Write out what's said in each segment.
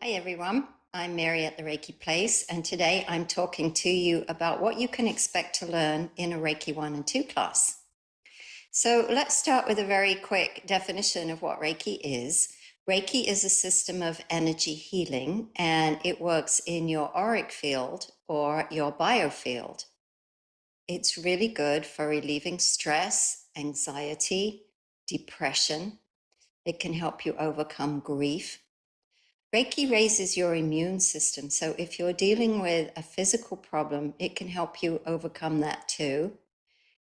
Hi everyone, I'm Mary at the Reiki Place, and today I'm talking to you about what you can expect to learn in a Reiki 1 and 2 class. So let's start with a very quick definition of what Reiki is. Reiki is a system of energy healing, and it works in your auric field or your biofield. It's really good for relieving stress, anxiety, depression. It can help you overcome grief. Reiki raises your immune system, so if you're dealing with a physical problem, it can help you overcome that too.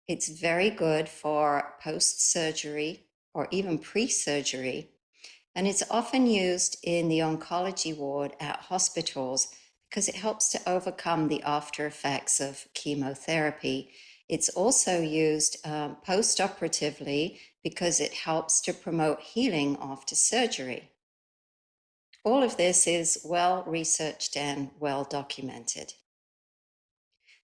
It's very good for post-surgery or even pre-surgery, and it's often used in the oncology ward at hospitals because it helps to overcome the after effects of chemotherapy. It's also used post-operatively because it helps to promote healing after surgery. All of this is well researched and well documented.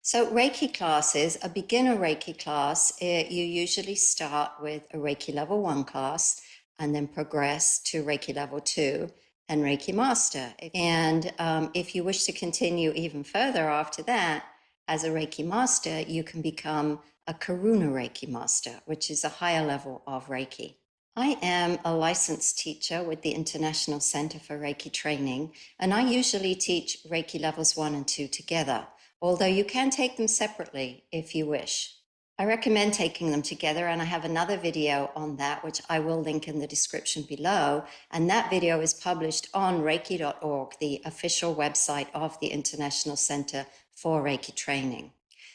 So Reiki classes, a beginner Reiki class, you usually start with a Reiki Level 1 class and then progress to Reiki Level 2 and Reiki Master. And if you wish to continue even further after that, as a Reiki Master, you can become a Karuna Reiki Master, which is a higher level of Reiki. I am a licensed teacher with the International Center for Reiki Training, and I usually teach Reiki Levels 1 and 2 together, although you can take them separately if you wish. I recommend taking them together, and I have another video on that, which I will link in the description below, and that video is published on Reiki.org, the official website of the International Center for Reiki Training.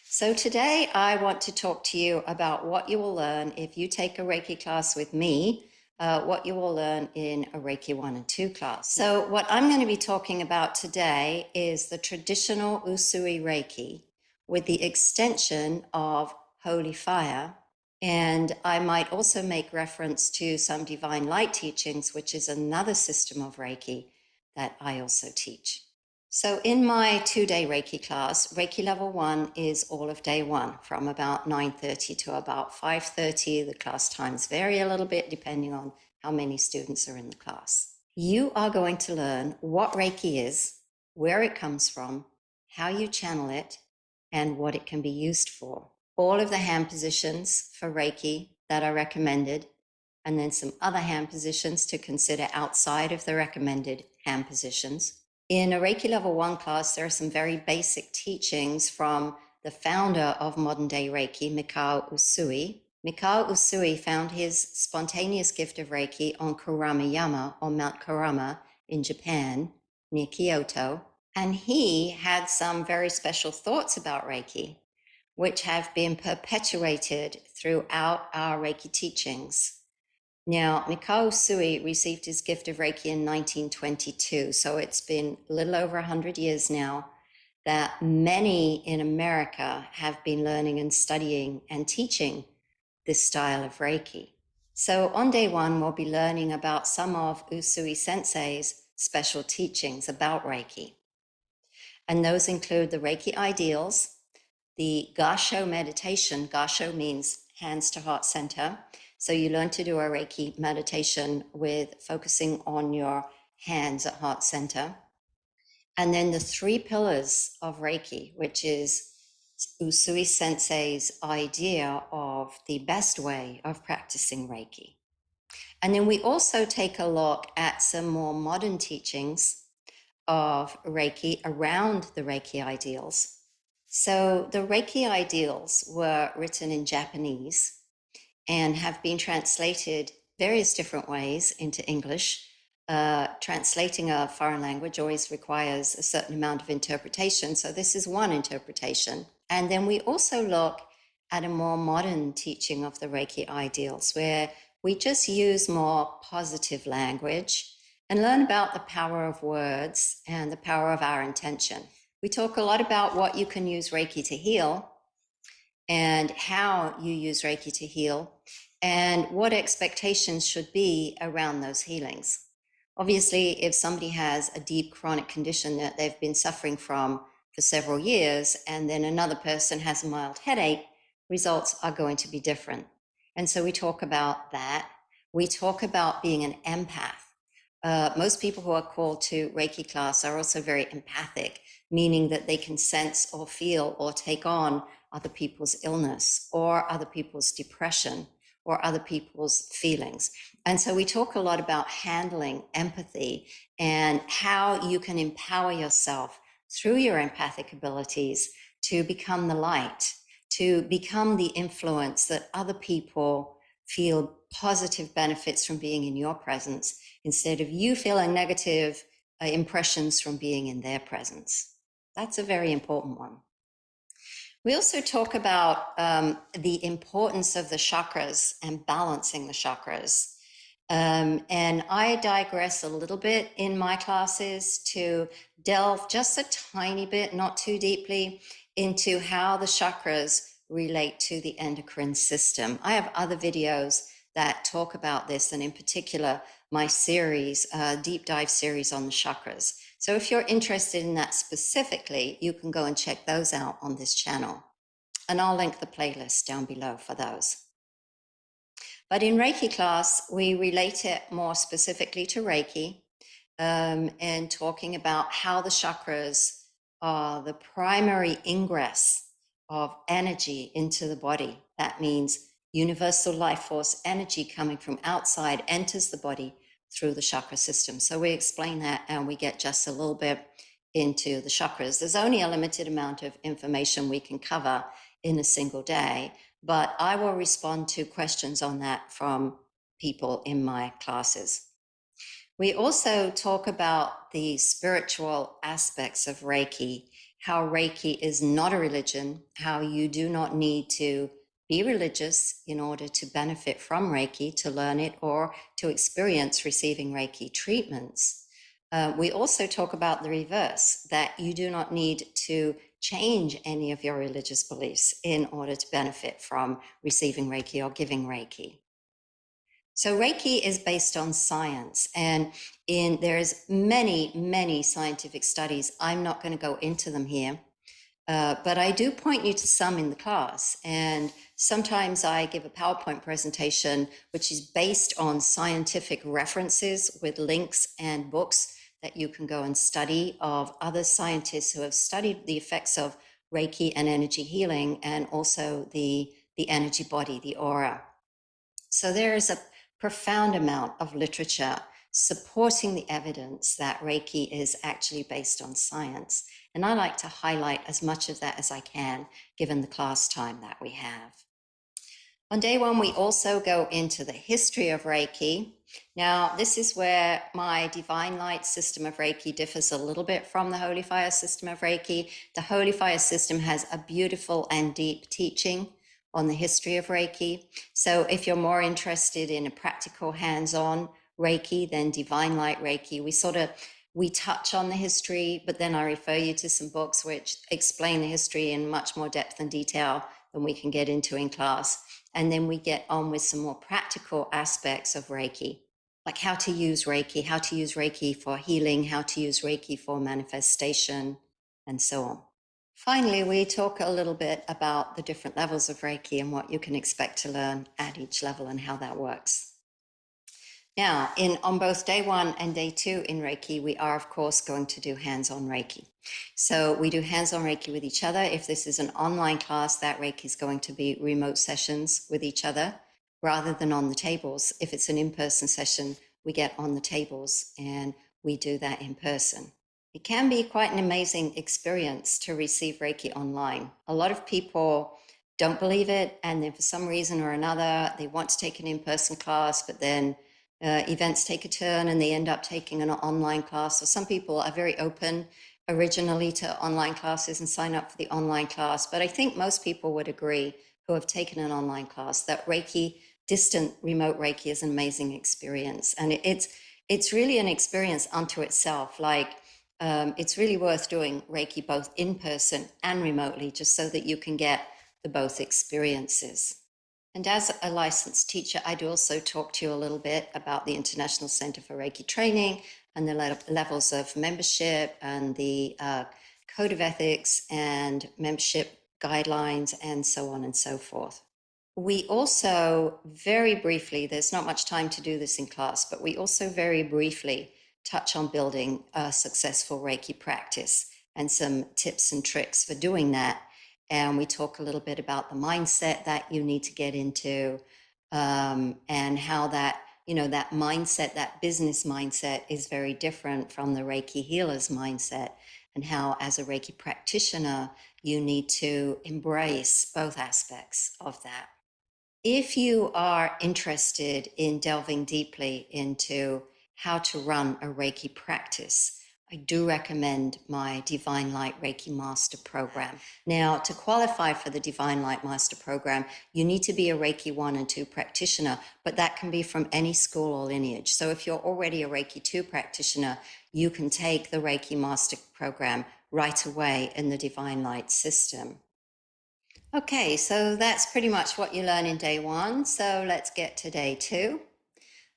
So today I want to talk to you about what you will learn if you take a Reiki class with me, what you will learn in a Reiki 1 and 2 class. So what I'm going to be talking about today is the traditional Usui Reiki with the extension of Holy Fire. And I might also make reference to some Divine Light teachings, which is another system of Reiki that I also teach. So in my 2-day Reiki class, Reiki Level 1 is all of day 1 from about 9:30 to about 5:30. The class times vary a little bit depending on how many students are in the class. You are going to learn what Reiki is, where it comes from, how you channel it, and what it can be used for. All of the hand positions for Reiki that are recommended, and then some other hand positions to consider outside of the recommended hand positions. In a Reiki Level 1 class, there are some very basic teachings from the founder of modern-day Reiki, Mikao Usui. Mikao Usui found his spontaneous gift of Reiki on Kurama-yama, on Mount Kurama in Japan, near Kyoto. And he had some very special thoughts about Reiki, which have been perpetuated throughout our Reiki teachings. Now, Mikao Usui received his gift of Reiki in 1922, so it's been a little over 100 years now that many in America have been learning and studying and teaching this style of Reiki. So on day 1, we'll be learning about some of Usui Sensei's special teachings about Reiki. And those include the Reiki ideals, the Gasho meditation. Gasho means hands to heart center. So you learn to do a Reiki meditation with focusing on your hands at heart center. And then the 3 pillars of Reiki, which is Usui Sensei's idea of the best way of practicing Reiki. And then we also take a look at some more modern teachings of Reiki around the Reiki ideals. So the Reiki ideals were written in Japanese and have been translated various different ways into English. Translating a foreign language always requires a certain amount of interpretation, so this is one interpretation. And then we also look at a more modern teaching of the Reiki ideals, where we just use more positive language and learn about the power of words and the power of our intention. We talk a lot about what you can use Reiki to heal and how you use Reiki to heal and what expectations should be around those healings. Obviously, if somebody has a deep chronic condition that they've been suffering from for several years, and then another person has a mild headache, results are going to be different. And so we talk about that. We talk about being an empath. Most people who are called to Reiki class are also very empathic, meaning that they can sense or feel or take on other people's illness or other people's depression or other people's feelings. And so we talk a lot about handling empathy and how you can empower yourself through your empathic abilities to become the light, to become the influence that other people feel positive benefits from being in your presence instead of you feeling negative impressions from being in their presence. That's a very important one. We also talk about the importance of the chakras and balancing the chakras. And I digress a little bit in my classes to delve just a tiny bit, not too deeply, into how the chakras relate to the endocrine system. I have other videos that talk about this, and in particular, my series, deep dive series on the chakras. So if you're interested in that specifically, you can go and check those out on this channel. And I'll link the playlist down below for those. But in Reiki class, we relate it more specifically to Reiki and talking about how the chakras are the primary ingress of energy into the body. That means universal life force energy coming from outside enters the body through the chakra system. So we explain that and we get just a little bit into the chakras. There's only a limited amount of information we can cover in a single day, but I will respond to questions on that from people in my classes. We also talk about the spiritual aspects of Reiki, how Reiki is not a religion, how you do not need to be religious in order to benefit from Reiki, to learn it, or to experience receiving Reiki treatments. We also talk about the reverse, that you do not need to change any of your religious beliefs in order to benefit from receiving Reiki or giving Reiki. So Reiki is based on science, and there's many scientific studies. I'm not going to go into them here, but I do point you to some in the class. And sometimes I give a PowerPoint presentation, which is based on scientific references with links and books that you can go and study of other scientists who have studied the effects of Reiki and energy healing, and also the energy body, the aura. So there is a profound amount of literature supporting the evidence that Reiki is actually based on science. And I like to highlight as much of that as I can, given the class time that we have. On day one, we also go into the history of Reiki. Now, this is where my Divine Light system of Reiki differs a little bit from the Holy Fire system of Reiki. The Holy Fire system has a beautiful and deep teaching on the history of Reiki. So if you're more interested in a practical hands-on Reiki, then Divine Light Reiki, we touch on the history, but then I refer you to some books which explain the history in much more depth and detail than we can get into in class. And then we get on with some more practical aspects of Reiki, like how to use Reiki for healing, how to use Reiki for manifestation, and so on. Finally, we talk a little bit about the different levels of Reiki and what you can expect to learn at each level and how that works. Now, on both day one and day two in Reiki, we are, of course, going to do hands-on Reiki. So we do hands-on Reiki with each other. If this is an online class, that Reiki is going to be remote sessions with each other rather than on the tables. If it's an in-person session, we get on the tables and we do that in person. It can be quite an amazing experience to receive Reiki online. A lot of people don't believe it, and then for some reason or another, they want to take an in-person class, but then events take a turn and they end up taking an online class. So some people are very open originally to online classes and sign up for the online class. But I think most people would agree who have taken an online class that Reiki, distant remote Reiki, is an amazing experience. And it's really an experience unto itself. Like it's really worth doing Reiki both in person and remotely, just so that you can get the both experiences. And as a licensed teacher, I do also talk to you a little bit about the International Center for Reiki Training and the levels of membership and the code of ethics and membership guidelines and so on and so forth. We also very briefly, there's not much time to do this in class, but we also very briefly touch on building a successful Reiki practice and some tips and tricks for doing that. And we talk a little bit about the mindset that you need to get into, and how that, that mindset, that business mindset is very different from the Reiki healer's mindset, and how as a Reiki practitioner, you need to embrace both aspects of that. If you are interested in delving deeply into how to run a Reiki practice, I do recommend my Divine Light Reiki Master Program. Now, to qualify for the Divine Light Master Program, you need to be a Reiki 1 and 2 practitioner, but that can be from any school or lineage. So if you're already a Reiki 2 practitioner, you can take the Reiki Master Program right away in the Divine Light system. Okay, so that's pretty much what you learn in day 1. So let's get to day 2.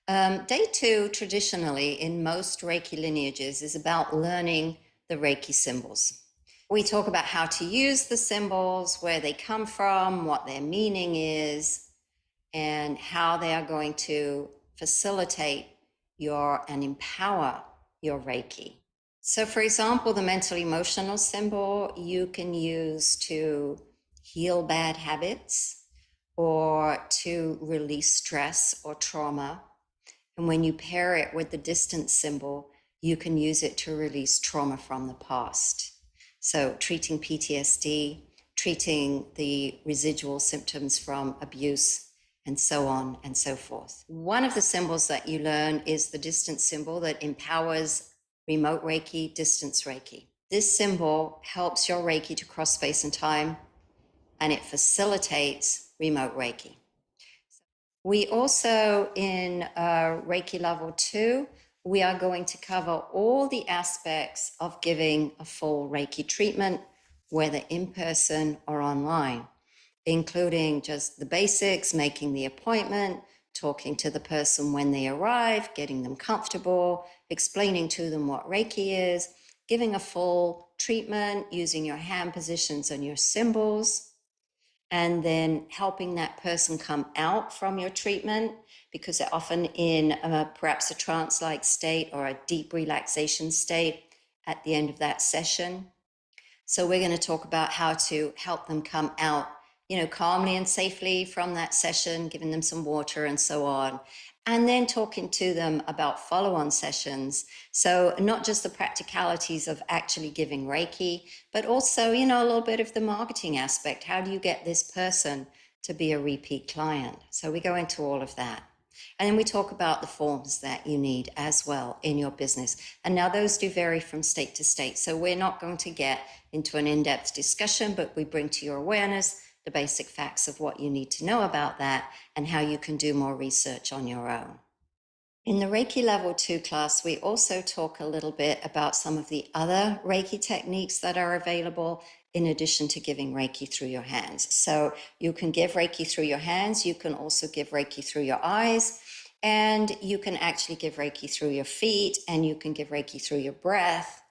Day 2, traditionally, in most Reiki lineages, is about learning the Reiki symbols. We talk about how to use the symbols, where they come from, what their meaning is, and how they are going to facilitate and empower your Reiki. So, for example, the mental emotional symbol you can use to heal bad habits or to release stress or trauma. And when you pair it with the distance symbol, you can use it to release trauma from the past. So treating PTSD, treating the residual symptoms from abuse, and so on and so forth. One of the symbols that you learn is the distance symbol that empowers remote Reiki, distance Reiki. This symbol helps your Reiki to cross space and time, and it facilitates remote Reiki. We also, in Reiki Level 2, we are going to cover all the aspects of giving a full Reiki treatment, whether in person or online, including just the basics, making the appointment, talking to the person when they arrive, getting them comfortable, explaining to them what Reiki is, giving a full treatment using your hand positions and your symbols, and then helping that person come out from your treatment, because they're often in perhaps a trance-like state or a deep relaxation state at the end of that session. So we're going to talk about how to help them come out, calmly and safely from that session, giving them some water and so on. And then talking to them about follow-on sessions. So not just the practicalities of actually giving Reiki, but also, a little bit of the marketing aspect. How do you get this person to be a repeat client? So we go into all of that. And then we talk about the forms that you need as well in your business. And now those do vary from state to state. So we're not going to get into an in-depth discussion, but we bring to your awareness the basic facts of what you need to know about that and how you can do more research on your own. In the Reiki Level 2 class, we also talk a little bit about some of the other Reiki techniques that are available in addition to giving Reiki through your hands. So you can give Reiki through your hands, you can also give Reiki through your eyes, and you can actually give Reiki through your feet, and you can give Reiki through your breath.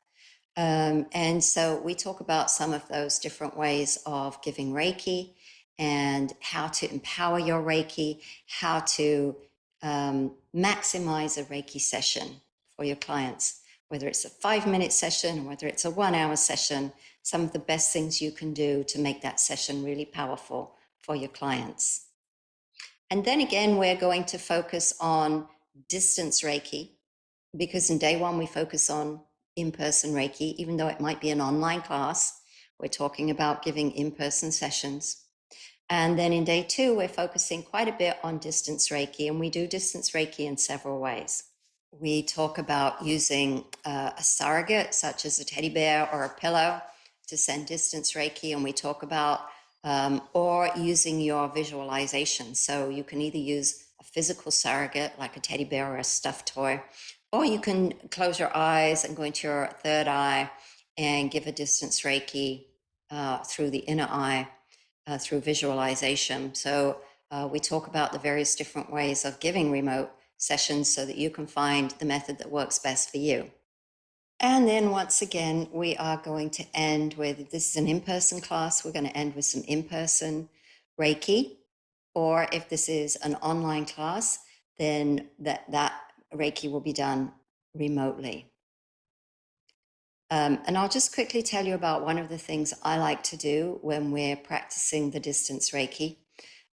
And so we talk about some of those different ways of giving Reiki and how to empower your Reiki, how to maximize a Reiki session for your clients, whether it's a 5-minute session, whether it's a 1-hour session, some of the best things you can do to make that session really powerful for your clients. And then again, we're going to focus on distance Reiki, because in day 1, we focus on in-person Reiki, even though it might be an online class. We're talking about giving in-person sessions. And then in day 2, we're focusing quite a bit on distance Reiki, and we do distance Reiki in several ways. We talk about using a surrogate, such as a teddy bear or a pillow, to send distance Reiki, and we talk about or using your visualization. So you can either use a physical surrogate, like a teddy bear or a stuffed toy, or you can close your eyes and go into your third eye and give a distance Reiki through the inner eye, through visualization. So we talk about the various different ways of giving remote sessions so that you can find the method that works best for you. And then once again, we are going to end with, if this is an in-person class, we're going to end with some in-person Reiki. or if this is an online class, then that Reiki will be done remotely. And I'll just quickly tell you about one of the things I like to do when we're practicing the distance Reiki,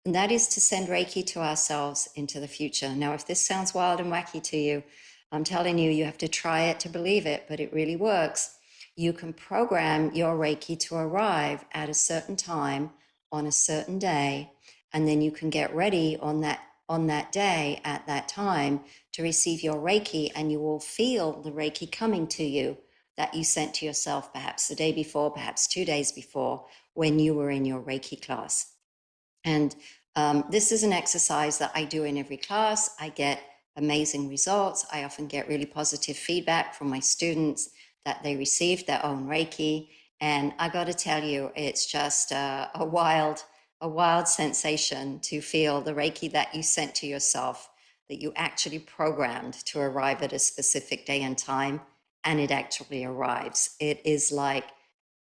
and that is to send Reiki to ourselves into the future. Now, if this sounds wild and wacky to you, I'm telling you, you have to try it to believe it, but it really works. You can program your Reiki to arrive at a certain time on a certain day, and then you can get ready on that day at that time to receive your Reiki, and you will feel the Reiki coming to you that you sent to yourself perhaps the day before, perhaps 2 days before, when you were in your Reiki class. And this is an exercise that I do in every class. I get amazing results. I often get really positive feedback from my students that they received their own Reiki. And I got to tell you, it's just a wild sensation to feel the Reiki that you sent to yourself, that you actually programmed to arrive at a specific day and time, and it actually arrives. It is like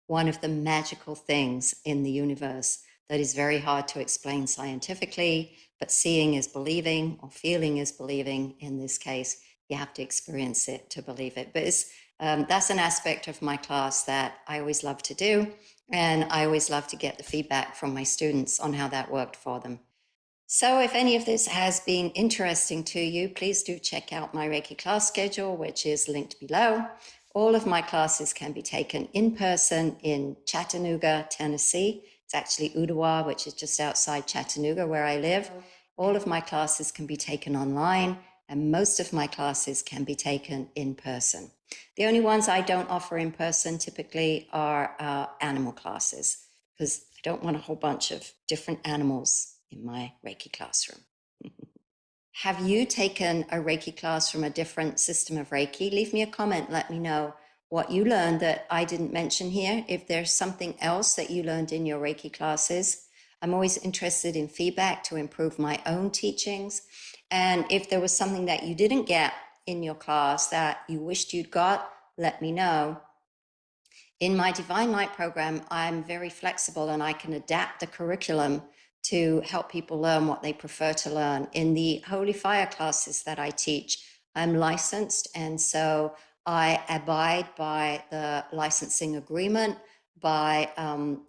one of the magical things in the universe that is very hard to explain scientifically, but seeing is believing, or feeling is believing. In this case, you have to experience it to believe it. But that's an aspect of my class that I always love to do, and I always love to get the feedback from my students on how that worked for them. So if any of this has been interesting to you, please do check out my Reiki class schedule, which is linked below. All of my classes can be taken in person in Chattanooga, Tennessee. It's actually Ottawa, which is just outside Chattanooga, where I live. All of my classes can be taken online, and most of my classes can be taken in person. The only ones I don't offer in person typically are animal classes, because I don't want a whole bunch of different animals in my Reiki classroom. Have you taken a Reiki class from a different system of Reiki? Leave me a comment. Let me know what you learned that I didn't mention here. If there's something else that you learned in your Reiki classes, I'm always interested in feedback to improve my own teachings. And if there was something that you didn't get in your class that you wished you'd got, let me know. In my Divine Light program, I'm very flexible and I can adapt the curriculum to help people learn what they prefer to learn. In the Holy Fire classes that I teach, I'm licensed, and so I abide by the licensing agreement, by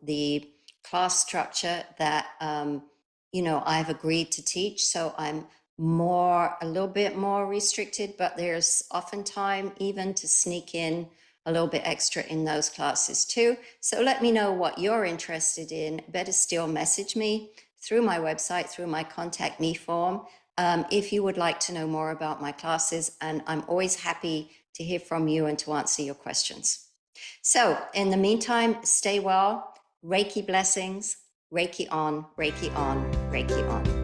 the class structure that I've agreed to teach. So I'm a little bit more restricted, but there's often time even to sneak in a little bit extra in those classes too. So let me know what you're interested in. Better still, message me through my website, through my contact me form, if you would like to know more about my classes, and I'm always happy to hear from you and to answer your questions. So in the meantime, stay well, Reiki blessings, Reiki on, Reiki on, Reiki on.